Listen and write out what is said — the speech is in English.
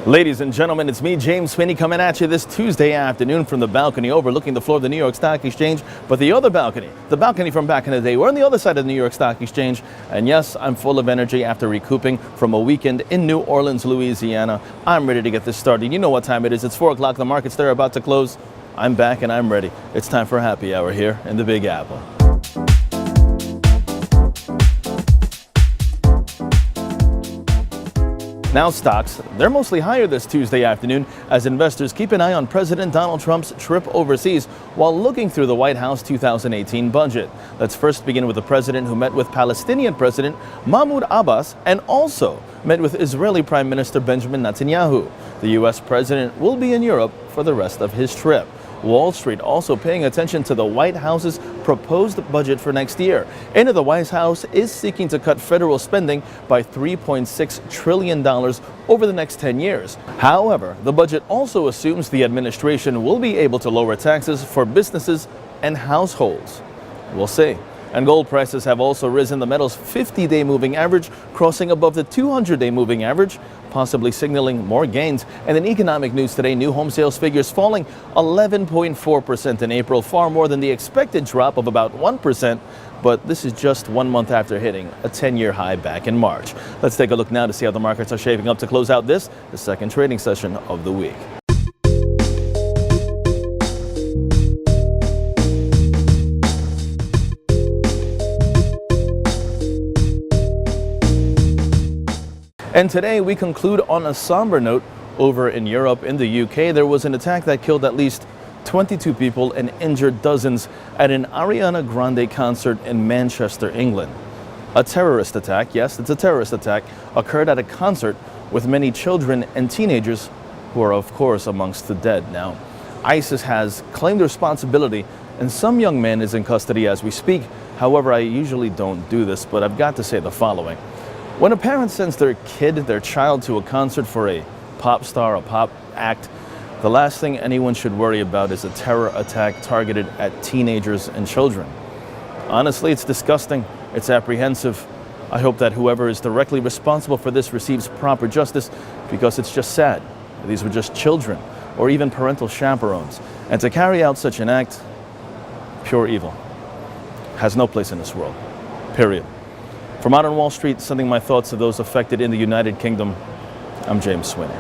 Ladies and gentlemen, it's me, James Sweeney, coming at you this Tuesday afternoon from the balcony overlooking the floor of the New York Stock Exchange. But the other balcony, the balcony from back in the day, we're on the other side of the New York Stock Exchange. And yes, I'm full of energy after recouping from a weekend in New Orleans, Louisiana. I'm ready to get this started. You know what time it is. It's 4 o'clock. The markets, they're about to close. I'm back and I'm ready. It's time for happy hour here in the Big Apple. Now stocks, they're mostly higher this Tuesday afternoon as investors keep an eye on President Donald Trump's trip overseas while looking through the White House 2018 budget. Let's first begin with the president who met with Palestinian President Mahmoud Abbas and also met with Israeli Prime Minister Benjamin Netanyahu. The U.S. president will be in Europe for the rest of his trip. Wall Street also paying attention to the White House's proposed budget for next year. And the White House is seeking to cut federal spending by $3.6 trillion over the next 10 years. However, the budget also assumes the administration will be able to lower taxes for businesses and households. We'll see. And gold prices have also risen. The metal's 50-day moving average crossing above the 200-day moving average, possibly signaling more gains. And in economic news today, new home sales figures falling 11.4% in April, far more than the expected drop of about 1%. But this is just 1 month after hitting a 10-year high back in March. Let's take a look now to see how the markets are shaping up to close out the second trading session of the week. And today we conclude on a somber note. Over in Europe, in the UK, there was an attack that killed at least 22 people and injured dozens at an Ariana Grande concert in Manchester, England. A terrorist attack, yes, it's a terrorist attack, occurred at a concert with many children and teenagers who are, of course, amongst the dead. Now, ISIS has claimed responsibility and some young man is in custody as we speak. However, I usually don't do this, but I've got to say the following. When a parent sends their child to a concert for a pop star, a pop act, the last thing anyone should worry about is a terror attack targeted at teenagers and children. Honestly, it's disgusting. It's apprehensive. I hope that whoever is directly responsible for this receives proper justice, because it's just sad. These were just children or even parental chaperones. And to carry out such an act, pure evil, has no place in this world. Period. From out on Wall Street, sending my thoughts to those affected in the United Kingdom, I'm James Sweeney.